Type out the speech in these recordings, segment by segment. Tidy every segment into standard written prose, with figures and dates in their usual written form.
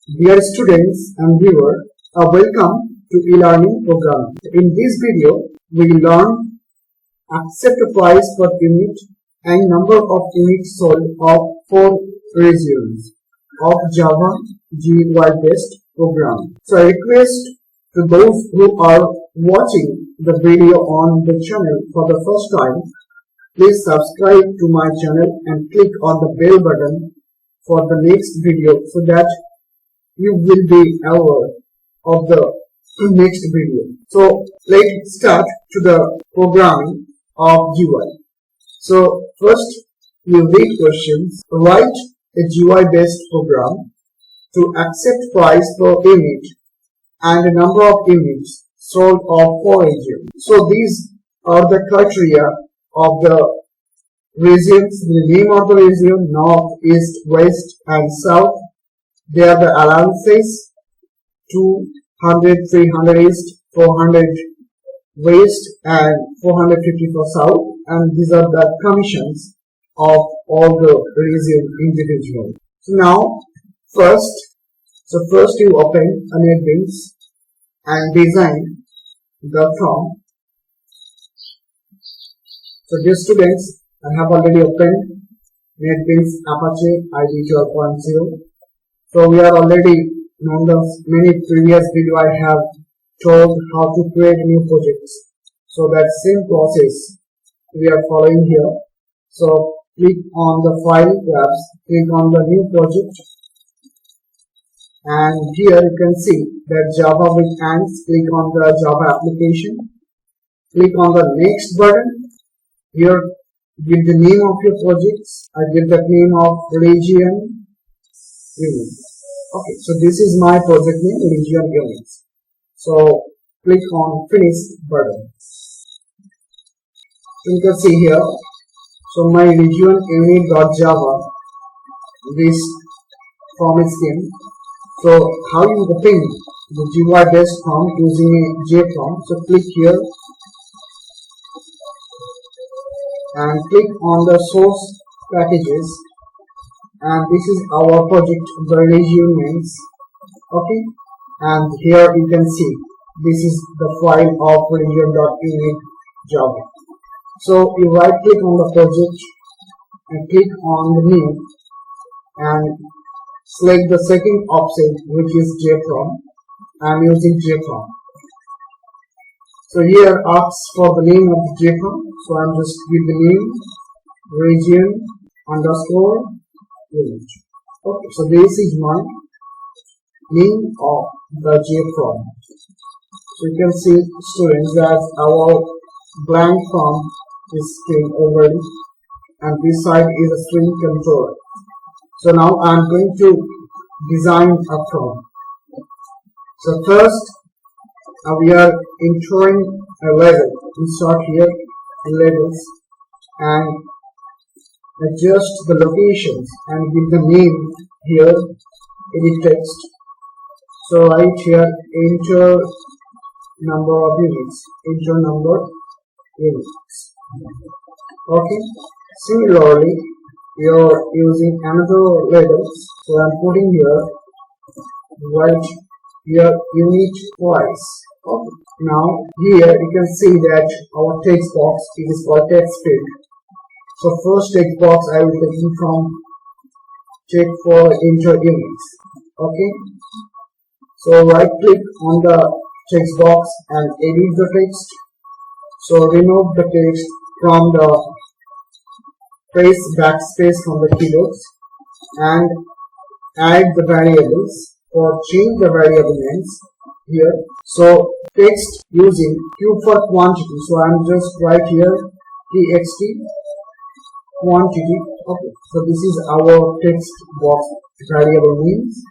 Dear students and viewers, welcome to e-learning program. In this video, we will learn accept price per unit and number of units sold of 4 regions of Java GUI based program. So I request to those who are watching the video on the channel for the first time, please subscribe to my channel and click on the bell button for the next video so that you will be aware of the next video. So let's start to the programming of GUI. So first you read questions, write a GUI based program to accept price per unit and the number of units sold of 4 regions. So these are the criteria of the regions, the name of the region, north, east, west and south. They are the allowances: 200, 300 east, 400 west and 450 for south, and these are the commissions of all the region individual. So now first you open a NetBeans and design the form. So dear students, I have already opened NetBeans Apache ID 12.0. So we are already known the many previous video I have told how to create new projects. So that same process we are following here. So click on the file tabs, click on the new project, and here you can see that Java with ants. Click on the Java application, click on the next button. Here give the name of your projects. I give the name of region unit. Okay, so this is my project name, region units. So click on finish button. You can see here, so my region unit.java, this form is came. So how you open the GUI based form using a JFrog? So click here and click on the source packages, and this is our project, the region names. Okay, and here you can see this is the file of region.unit Java. So you right click on the project and click on the new and select the second option, which is JFrog. I am using JFrog. So here asks for the name of the JFrog. So I'm just give the name region underscore unit. Okay, so this is my name of the JFrog. So you can see, students, that our blank form is came already, and this side is a string controller. So now I'm going to design a form. So first we are entering a label. We start here labels and adjust the locations and give the name here, edit text. So right here enter number of units, enter number units. Okay, similarly we are using another labels. So I'm putting here right here unit price. Okay, now here you can see that our text box is called text field. So first text box I will take from check for enter units. Okay, so right click on the text box and edit the text. So remove the text from the press backspace from the keyboards and add the variables or change the variable names here. So text using Q for quantity. So I'm just write here txt quantity. Okay, so this is our text box variable names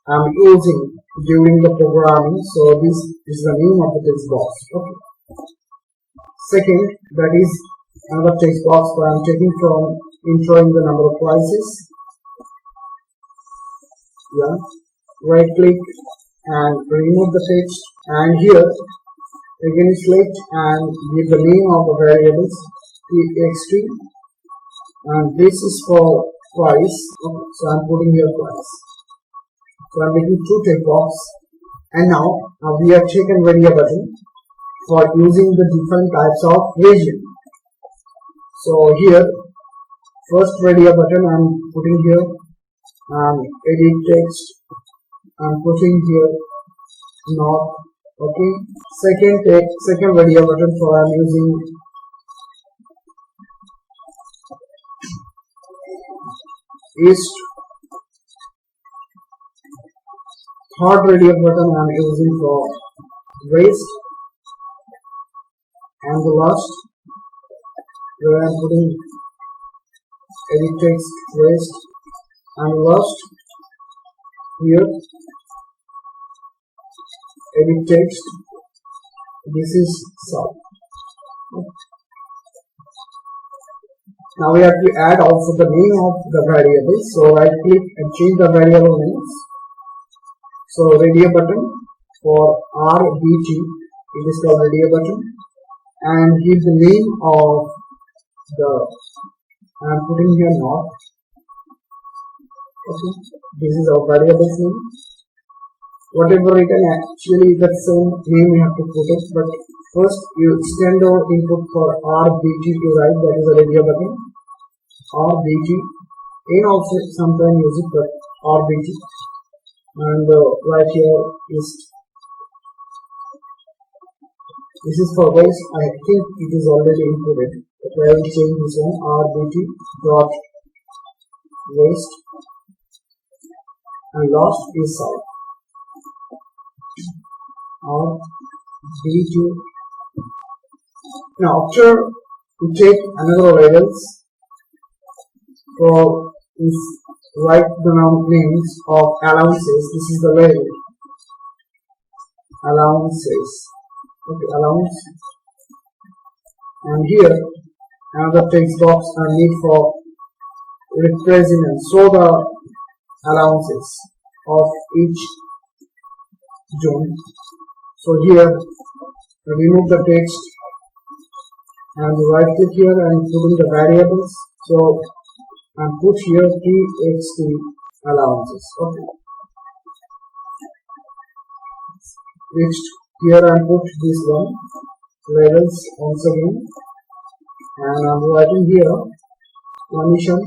I'm using during the programming. So this is the name of the text box. Okay. Second, that is another text box where I'm taking from entering the number of prices. Yeah, right click and remove the text, and here again select and give the name of the variables txt, and this is for price. Okay, so I'm putting here price. So I'm making two tick box, and now we have taken radio button for using the different types of region. So here, first radio button I'm putting here, edit text I'm putting here, north. Okay. Second radio button for I'm using east. Third radio button I'm using for west, and the last where I'm putting edit text west, and last here edit text, this is south. Now we have to add also the name of the variable. So right click and change the variable names. So radio button for RBT, it is called radio button, and give the name of the, I am putting here north. Okay, this is our variable's name. Whatever written, actually that same name you have to put it, but first you extend our input for RBT to write, that is a radio button, RBT, and also sometimes use it, but RBT, and right here is, this is for west. I think it is already inputted, but I will change this one, RBT dot west, and last is south. RBT. Now after we take another variables for is write the names of allowances. This is the variable allowances. Okay, allowance, and here another text box I need for represent, show the allowances of each zone. So here remove the text and right click here and put in the variables. So and put here txt allowances. Okay. Next here I put this one levels once again, and I'm writing here permission,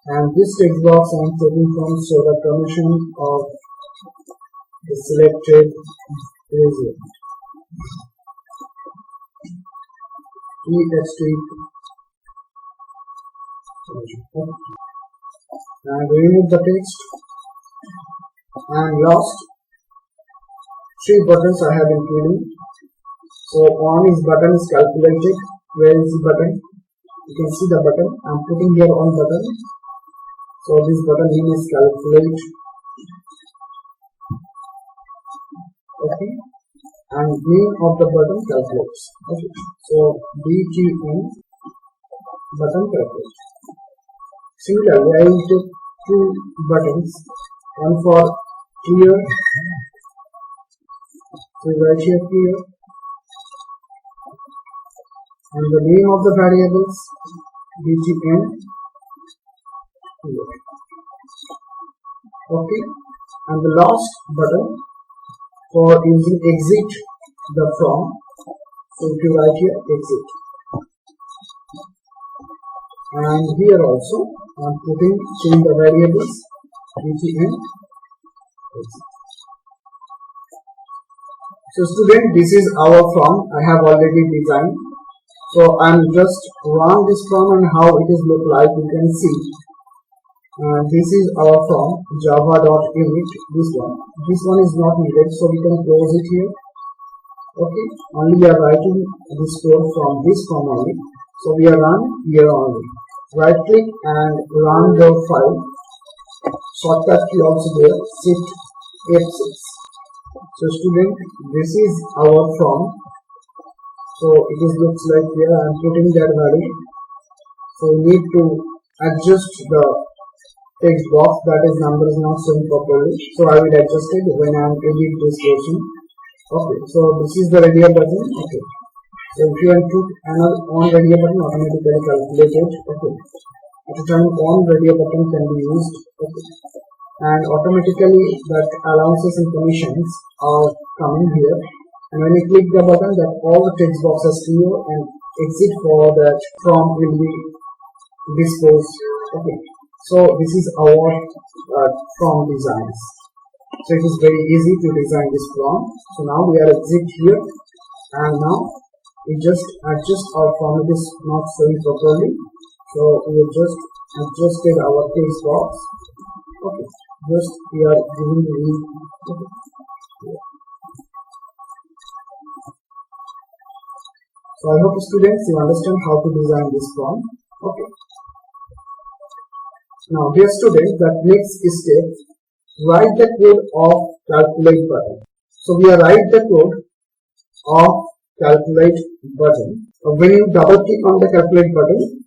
and this text box I'm taking from, so the permission of the selected region, text and remove the text. And last three buttons I have included. So on is button is calculated. Where is the button? You can see the button. I'm putting here on button. So this button name is calculate. Okay. And name of the button calculates. Okay. So BTN button calculate. Similarly, I will take two buttons. One for clear, so right here clear, and the name of the variables btn clear. Okay, and the last button for using exit the from, so if you write here exit, and here also I am putting change the variables btn exit. So student, this is our form I have already designed. So I am just run this form and how it is look like. You can see this is our form java.init. This one is not needed, so we can close it here. Okay, only we are writing this code from this form only. So we are run here only. Right click and run the file. Shortcut key also there, shift F6. So student, this is our form. So it is looks like here I am putting that value. So we need to adjust the text box, that is number is not showing properly. So I will adjust it when I am edit this portion. Okay, so this is the radio button. Okay, so if you want to put another on radio button, automatically calculate it. Okay, At a turn on, radio button can be used. Okay. And automatically that allowances and permissions are coming here. And when you click the button, that all the text boxes clear and exit for that from will be disposed. Okay. So this is our from designs. So it is very easy to design this from. So now we are exit here, and now we just adjust our form. It is not showing properly, so we will just adjusted our text box. Okay, just we are giving the okay. So I hope students you understand how to design this form. Okay. Now dear students, that next step, write the code of calculate button. So we are write the code of calculate button. When you double click on the calculate button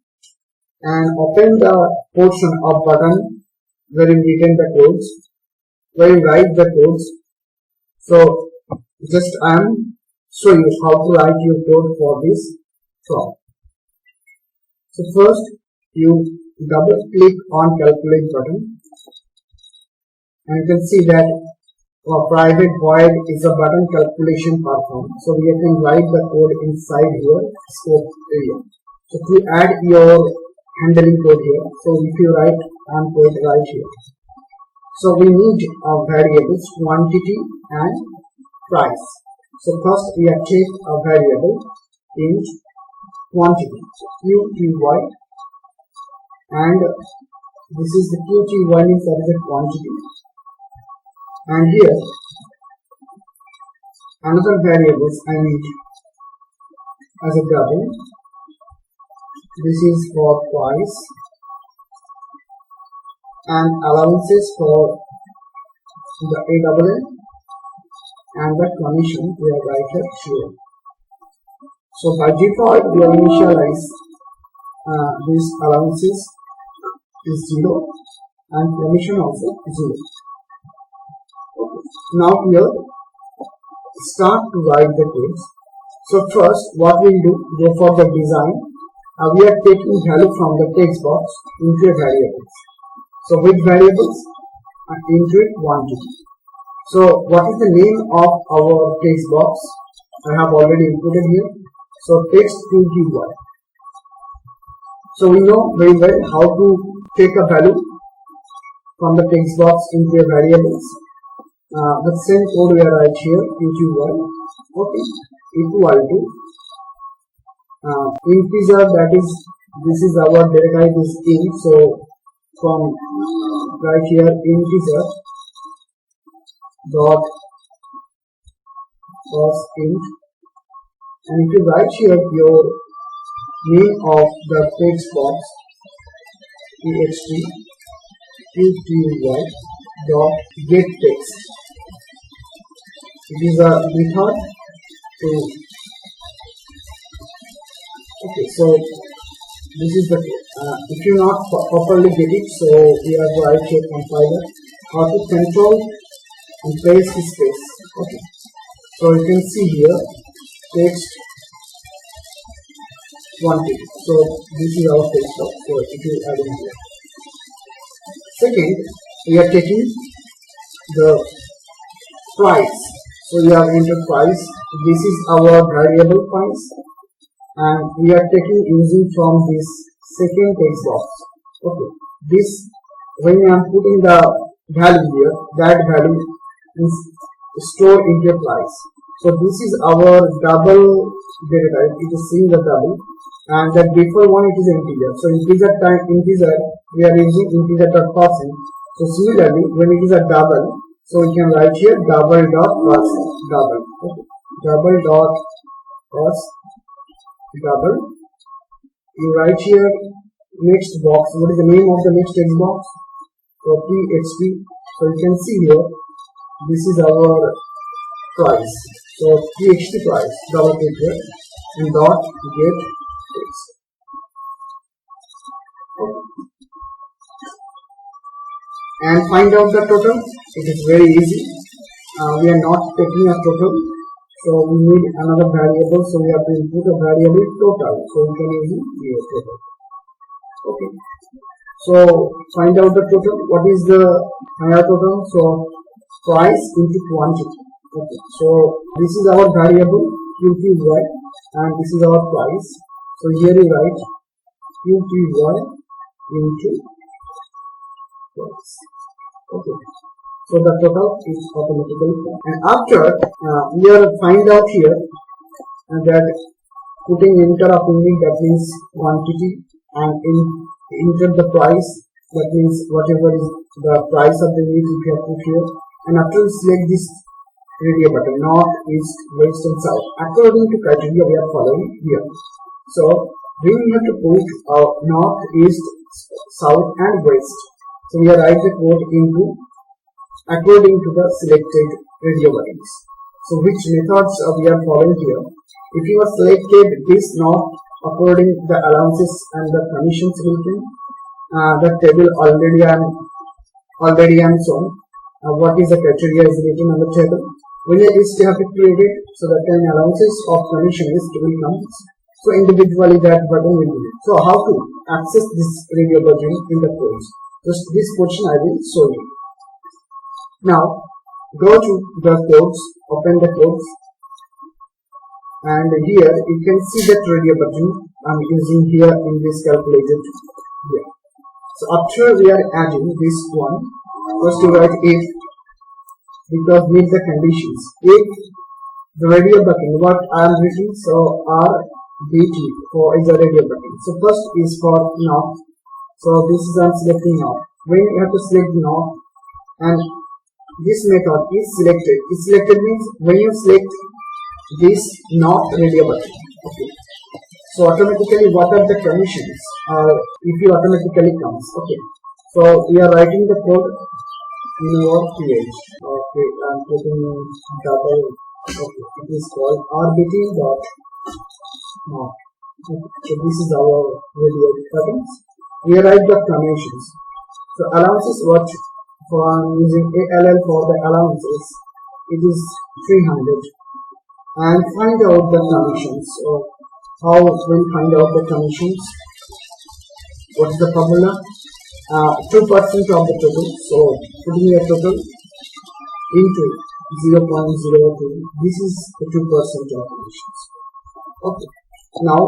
and open the portion of button where you written the codes, where you write the codes. So just I am show you how to write your code for this form. So first you double click on calculate button, and you can see that private void is a button calculation performed. So we can write the code inside here scope area. So to add your handling code here, so if you write on code right here, so we need variables quantity and price. So first we are take a variable in quantity QTY, and this is the QTY means that is a quantity. And here another variables I need as a double. This is for price, and allowances for the AWN, and the commission we are right here. So by default we will initialize these allowances is 0 and commission also 0. Now here start to write the codes. So first what we will do, go for the design, we are taking value from the text box into a variables. So with variables into it quantity. So what is the name of our text box? I have already inputted here. So text QTY. So we know very well how to take a value from the text box into a variables. The same code we are right here, QTY, okay, equal to integer, that is, this is our data type is int, so from right here integer dot first int, and if you write here your name of the text box text QTY dot get text. It is a method to okay. So this is the if you not properly get it, so we are right here compiler how to control and paste the space. Okay, so you can see here text quantity. So this is our text box. So it is adding here. Second, we are taking the price. So we have entered price. This is our variable price, and we are taking using from this second text box. Okay, this when I am putting the value here, that value is stored into a price. So this is our double data type. It is seeing the double, and the default one it is integer. So integer time integer we are using integer dot percent. So similarly, when it is a double, so we can write here double dot percent double. Okay, double dot plus double. You write here next box. What is the name of the next text box? So PHP. So you can see here this is our price. So PHP price double click here and dot get text. Okay. And find out the total. It is very easy. We are not taking a total, so we need another variable. So we have to input a variable total. So we can use here total. Okay, so find out the total. What is the final total? So price into quantity. Okay, so this is our variable QPY and this is our price. So here you write QPY into price. Okay, so the total is automatically formed. And after we are find out here that putting enter of unit, that means quantity, and enter the price, that means whatever is the price of the unit if you have put here. And after we select this radio button, north, east, west and south, according to criteria we are following here. So we have to put north, east, south and west. So we are write the code into according to the selected radio buttons. So which methods we are following here? If you have selected this north according to the allowances and the commissions written, the table already and shown. What is the criteria is written on the table. When it is to have it created, so that time allowances of commission list will come. So individually that button will be. So how to access this radio button in the codes? Just this portion I will show you. Now go to the codes, open the codes, and here you can see that radio button I'm using here in this calculated here. So after we are adding this one, first you write if, because meet the conditions. If the radio button, what I am writing, so RBT for is a radio button. So first is for north. So this is I'm selecting north. When you have to select north, and this method is selected. Is selected means when you select this north radio button. Okay. So automatically what are the commissions? If you automatically comes. Okay. So we are writing the code in our page. Okay, I'm putting double. Okay, it is called RBT dot north. Okay. So this is our radio buttons. We write the commissions. So allowances, what for using ALL for the allowances, it is 300. And find out the commissions. So how will find out the commissions? What is the formula? 2% of the total. So putting a total into 0.02. This is the 2% of commissions. Okay. Now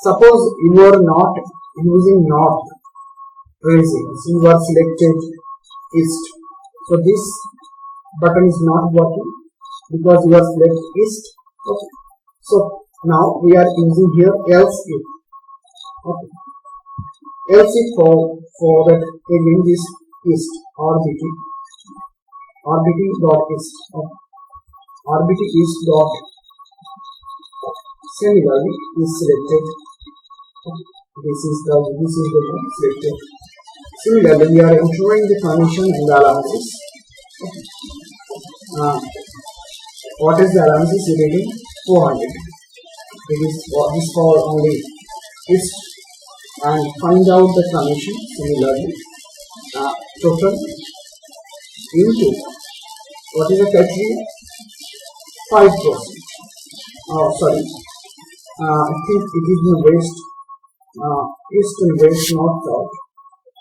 suppose you are not using north reasons, you are selected east. So this button is not working because you are select east. Okay. So now we are using here else if. Okay. Else if for that again this east RBT dot east. Okay. RBT east dot similarly is selected. Okay. This is the one selected. Similarly, we are entering the commission and the allowances. Okay. What is the allowances rating? 400. It is this for only this, and find out the commission. Similarly, total into what is the criteria? 5%. Oh, sorry. I think it is in west, east and west, north, south.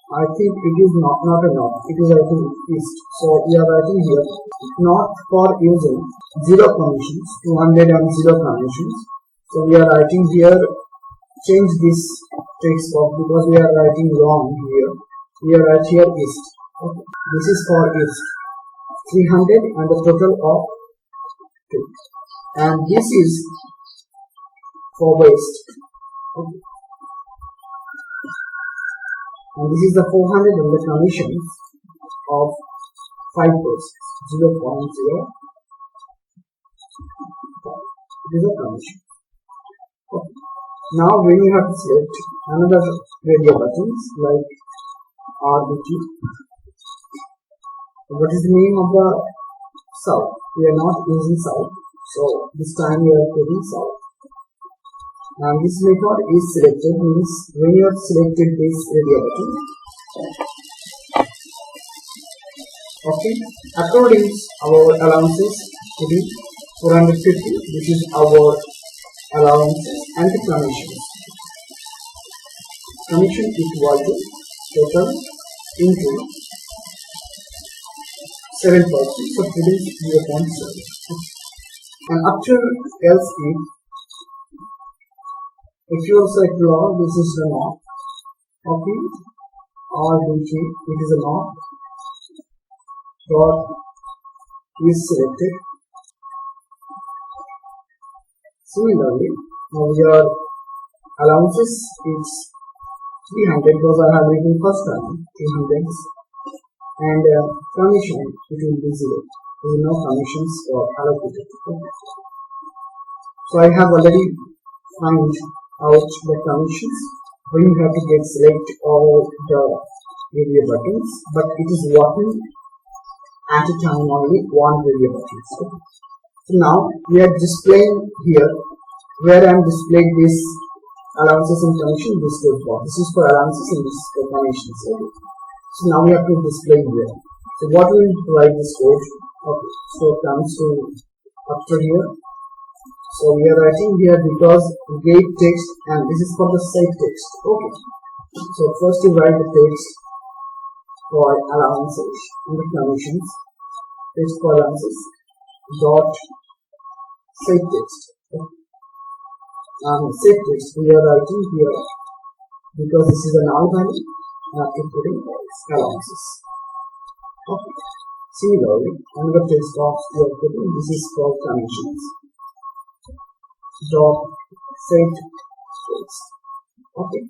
I think it is not a north. It is writing east. So we are writing here north for using 0 commissions, 200 and 0 commissions. So we are writing here, change this text box because we are writing wrong here. We are writing here east. Okay. This is for east, 300 and the total of 2. And this is for west. Okay. And this is the 400 and the commissions of 5%, 0.05. It is a commission. Okay. Now when you have to select another radio buttons like RBT, what is the name of the south? We are not using south, so this time we are putting south. And this method is selected means when you have selected this radio button, okay, according our allowances to be 450. This is our allowances and the commissions. commission equal to total into 7%, so it is 0.7. And after else if you also ignore, this is the not, okay, or DT, it is a not, dot is selected. Similarly, now your allowances is 300 because I have written first time 300, and commission it will be 0. There is no commissions or allocated. Okay. So I have already found out the commissions. When you have to get select all the area buttons, but it is working at a time only one area buttons. Okay. So now we are displaying here where I am displaying this allowances and commission. This code box. This is for allowances and this is for commissions. Okay. So now we have to display here. So what will write this code? Okay. So it comes to after here. So we are writing here because get text and this is for the set text. Okay. So first you write the text for allowances and the commissions. Text for allowances dot set text. Okay. Set text we are writing here because this is a null value and after putting allowances. Okay. Similarly, another text box we are putting this is for commissions dot set text. Okay.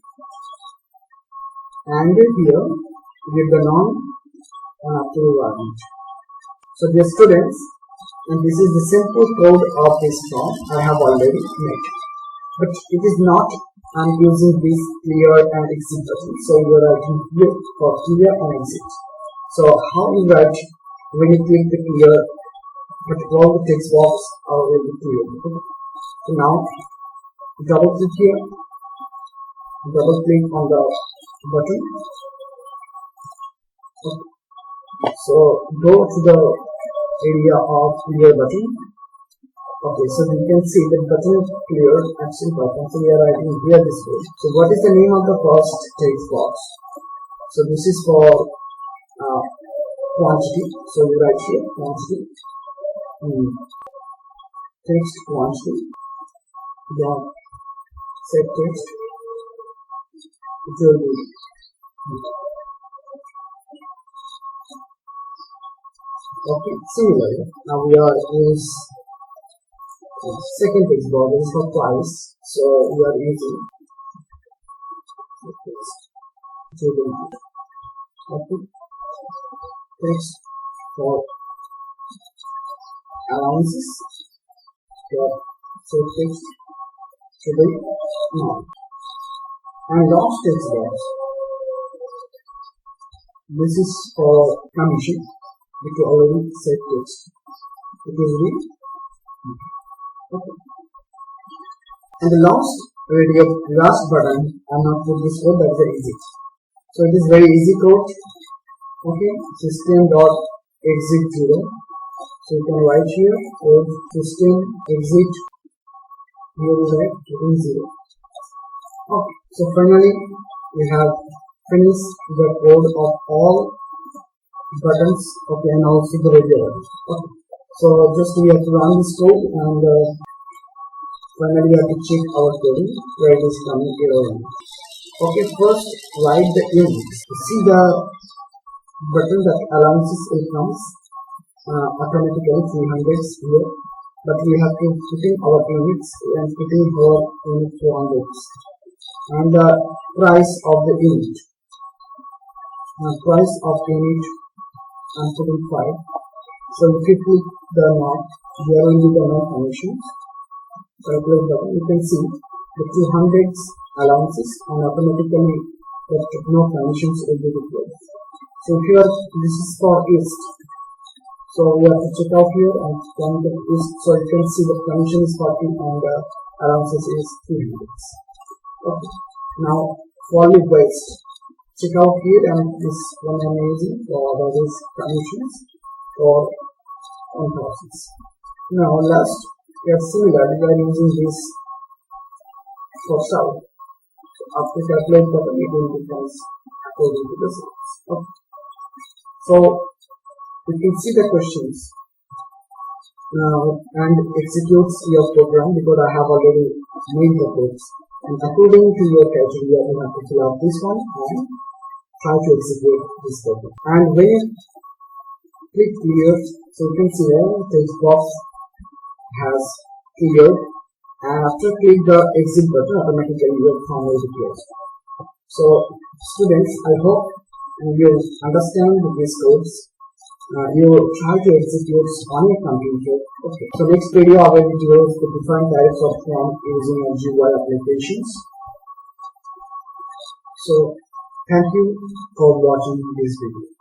And here we get the non and after environment. So dear students, and this is the simple code of this form I have already made. But it is not I'm using this clear and exit button. So you are writing here for clear and exit. So how you write when you click the clear, but all the text box are already clear. Okay. So now double click here, double click on the button. Okay. So go to the area of clear button. Okay, so you can see the button clear action button. So we are writing here this way. So what is the name of the first text box? So this is for quantity. So we write here quantity. Text quantity. Then set text. It will be okay. Similarly, now we are use second text box is for price. So we are using okay. Text for allowances. So text to be non. And last text box. This is for commission. It will already set text. It will be okay. And the last button, I'm not put this code, that is the exit. So it is very easy code. Okay, system.exit 0. So you can write here code system exit here is at 0. Okay, so finally we have finished the code of all buttons. Okay, and also the radio button. Okay, so just we have to run this code and finally we have to check our code where it is coming error. Okay, first write the units. See the button that allowances will comes automatically 300 here, but we have to put in our units and put in our unit 400 and the price of the unit. Price of unit I'm putting 5. So if you click the not, there will be the no commissions. Calculate button, you can see the 200s allowances and automatically the no commissions will be replaced. So here this is for east. So we have to check out here and come to east. So you can see the commission is 40 and the allowances is 300. Okay. Now for the west, check out here and this one I'm using for that is commissions for 1000s. Now last we are similar, we are using this for south. After calculate the it will becomes according to the series. Okay. So you can see the questions and executes your program because I have already made the codes. And according to your criteria, you have to fill out this one and try to execute this program. And when you click clear, so you can see the text box has cleared, and after click the exit button, automatically your form will be closed. So students, I hope you understand these codes. You try to execute on your computer. Okay. So next video I will introduce the different types of form using GUI applications. So thank you for watching this video.